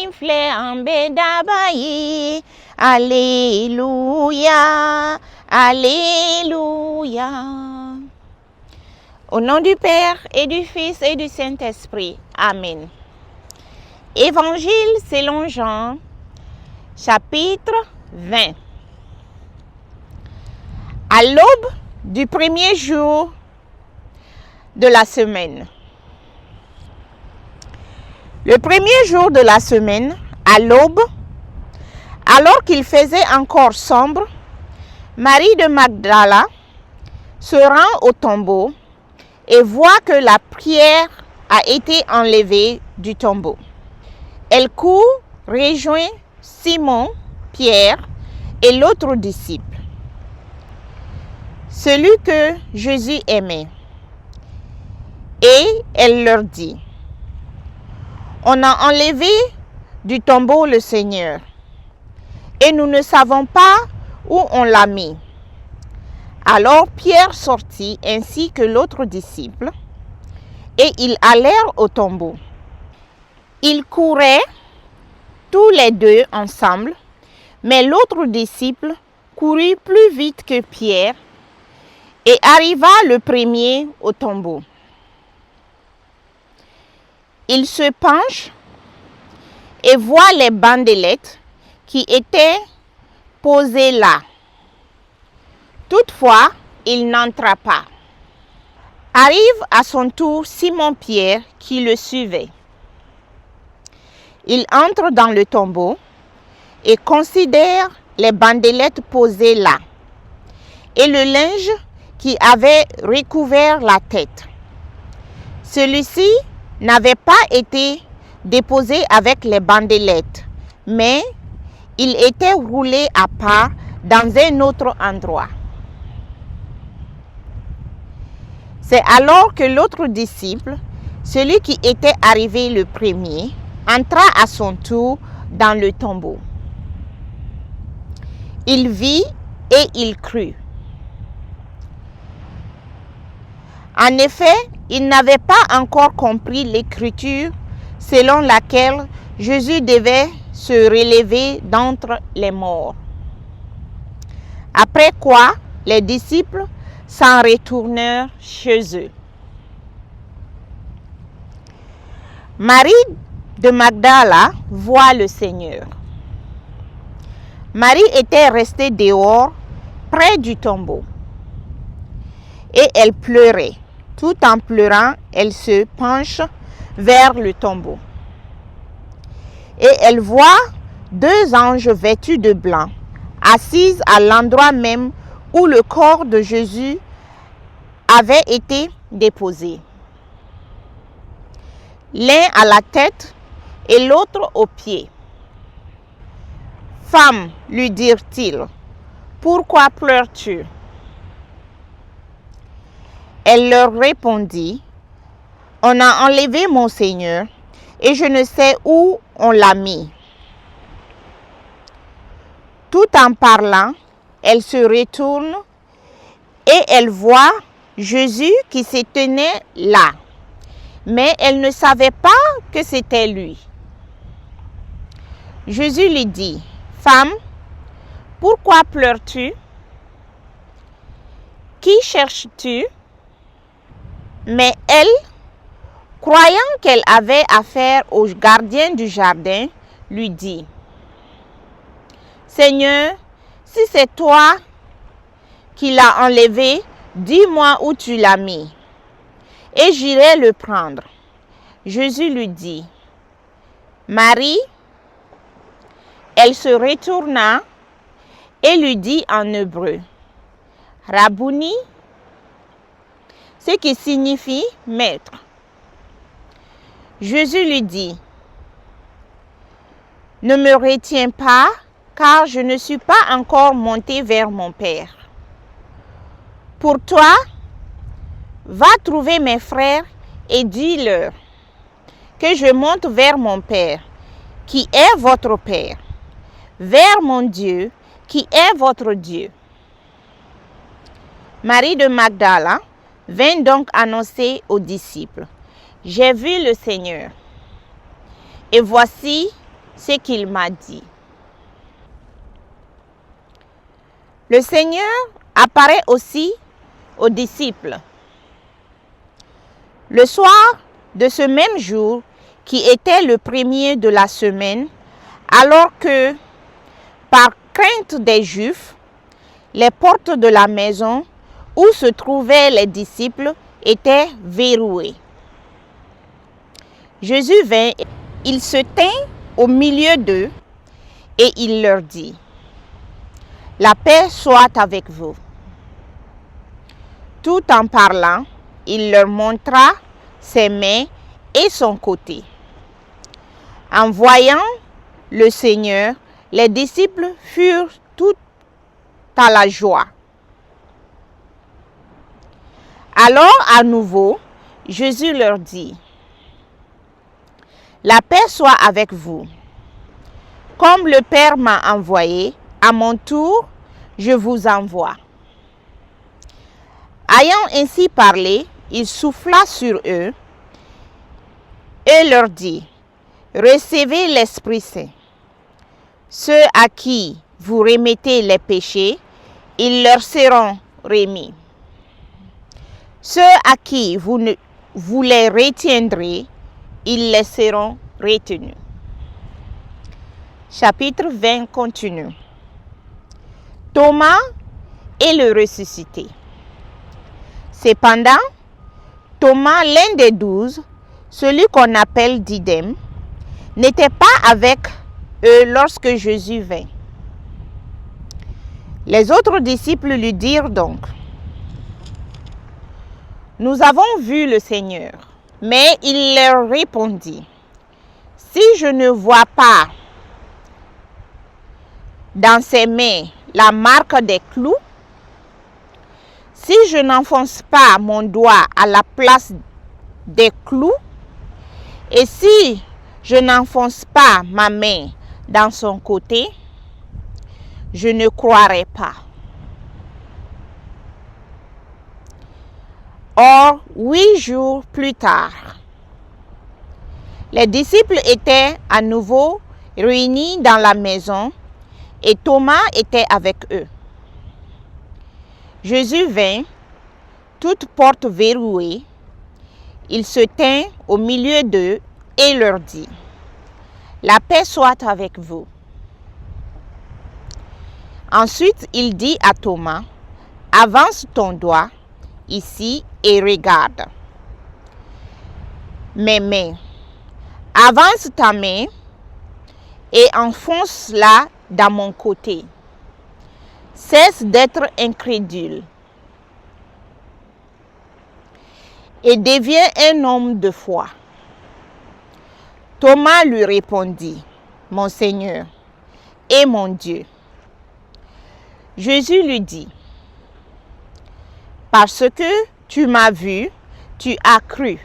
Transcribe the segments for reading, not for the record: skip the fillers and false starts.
infle ambedabayi. Alléluia, Alléluia. Au nom du Père et du Fils et du Saint-Esprit. Amen. Évangile selon Jean, chapitre 20. À l'aube du premier jour de la semaine. Le premier jour de la semaine, à l'aube, alors qu'il faisait encore sombre, Marie de Magdala se rend au tombeau et voit que la pierre a été enlevée du tombeau. Elle court, rejoint Simon, Pierre et l'autre disciple, celui que Jésus aimait. Et elle leur dit: on a enlevé du tombeau le Seigneur, et nous ne savons pas où on l'a mis. Alors Pierre sortit ainsi que l'autre disciple, et ils allèrent au tombeau. Ils couraient tous les deux ensemble, mais l'autre disciple courut plus vite que Pierre et arriva le premier au tombeau. Il se penche et voit les bandelettes qui étaient posées là. Toutefois, il n'entra pas. Arrive à son tour Simon-Pierre qui le suivait. Il entre dans le tombeau et considère les bandelettes posées là et le linge qui avait recouvert la tête. Celui-ci n'avait pas été déposé avec les bandelettes, mais il était roulé à part dans un autre endroit. C'est alors que l'autre disciple, celui qui était arrivé le premier, entra à son tour dans le tombeau. Il vit et il crut. En effet, il n'avait pas encore compris l'écriture selon laquelle Jésus devait se relever d'entre les morts. Après quoi, les disciples s'en retournèrent chez eux. Marie de Magdala voit le Seigneur. Marie était restée dehors, près du tombeau, et elle pleurait. Tout en pleurant, elle se penche vers le tombeau. Et elle voit deux anges vêtus de blanc, assis à l'endroit même où le corps de Jésus avait été déposé. L'un à la tête et l'autre aux pieds. « Femme, lui dirent-ils, pourquoi pleures-tu » Elle leur répondit: on a enlevé mon Seigneur et je ne sais où on l'a mis. Tout en parlant, elle se retourne et elle voit Jésus qui se tenait là, mais elle ne savait pas que c'était lui. Jésus lui dit: femme, pourquoi pleures-tu? Qui cherches-tu? Mais elle, croyant qu'elle avait affaire au gardien du jardin, lui dit: Seigneur, si c'est toi qui l'as enlevé, dis-moi où tu l'as mis, et j'irai le prendre. Jésus lui dit: Marie. Elle se retourna et lui dit en hébreu: Rabouni, ce qui signifie maître. Jésus lui dit: ne me retiens pas, car je ne suis pas encore monté vers mon Père. Pour toi, va trouver mes frères et dis-leur que je monte vers mon Père, qui est votre Père, vers mon Dieu, qui est votre Dieu. Marie de Magdala vint donc annoncer aux disciples: j'ai vu le Seigneur, et voici ce qu'il m'a dit. Le Seigneur apparaît aussi aux disciples. Le soir de ce même jour, qui était le premier de la semaine, alors que, par crainte des Juifs, les portes de la maison où se trouvaient les disciples étaient verrouillées. Jésus vint, il se tint au milieu d'eux et il leur dit: « La paix soit avec vous. » Tout en parlant, il leur montra ses mains et son côté. En voyant le Seigneur, les disciples furent tout à la joie. Alors à nouveau, Jésus leur dit: « La paix soit avec vous. Comme le Père m'a envoyé, à mon tour, je vous envoie. » Ayant ainsi parlé, il souffla sur eux et leur dit: « Recevez l'Esprit Saint. Ceux à qui vous remettez les péchés, ils leur seront remis. Ceux à qui vous les retiendrez, ils les seront retenus. » Chapitre 20 continue. Thomas et le ressuscité. Cependant, Thomas, l'un des 12, celui qu'on appelle Didym, n'était pas avec eux lorsque Jésus vint. Les autres disciples lui dirent donc: « Nous avons vu le Seigneur. » Mais il leur répondit: « Si je ne vois pas dans ses mains la marque des clous, si je n'enfonce pas mon doigt à la place des clous, et si je n'enfonce pas ma main dans son côté, je ne croirai pas. » Or, 8 jours plus tard, les disciples étaient à nouveau réunis dans la maison et Thomas était avec eux. Jésus vint, toutes portes verrouillées. Il se tint au milieu d'eux et leur dit: « La paix soit avec vous. » Ensuite, il dit à Thomas: « Avance ton doigt ici et regarde mes mains. Avance ta main et enfonce-la dans mon côté. Cesse d'être incrédule et deviens un homme de foi. » Thomas lui répondit: « Mon Seigneur et mon Dieu. » Jésus lui dit: « Parce que tu m'as vu, tu as cru.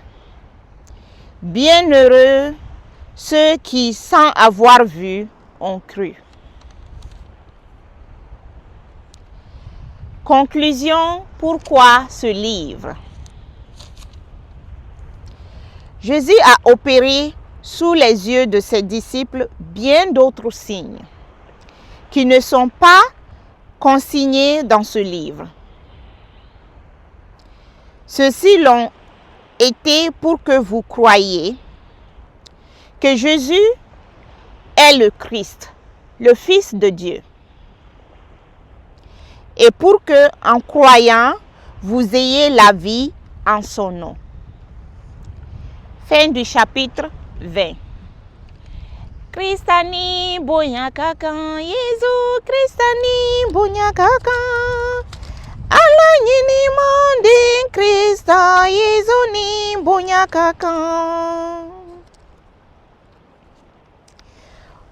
Bienheureux ceux qui, sans avoir vu, ont cru. » Conclusion, pourquoi ce livre? Jésus a opéré sous les yeux de ses disciples bien d'autres signes qui ne sont pas consignés dans ce livre. Ceux-ci l'ont été pour que vous croyiez que Jésus est le Christ, le Fils de Dieu, et pour que, en croyant, vous ayez la vie en son nom. Fin du chapitre 20. Kristani bonyakakan, Yesu Kristani bonyakakan. Allah nyini mande Krista Yesu ni bonyakakan.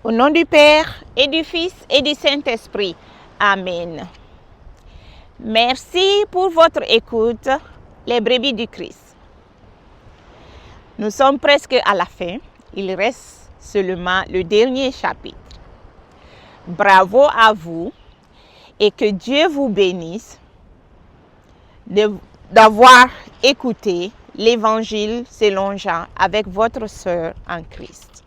Au nom du Père et du Fils et du Saint-Esprit. Amen. Merci pour votre écoute, les brebis du Christ. Nous sommes presque à la fin. Il reste seulement le dernier chapitre. Bravo à vous et que Dieu vous bénisse d'avoir écouté l'Évangile selon Jean avec votre sœur en Christ.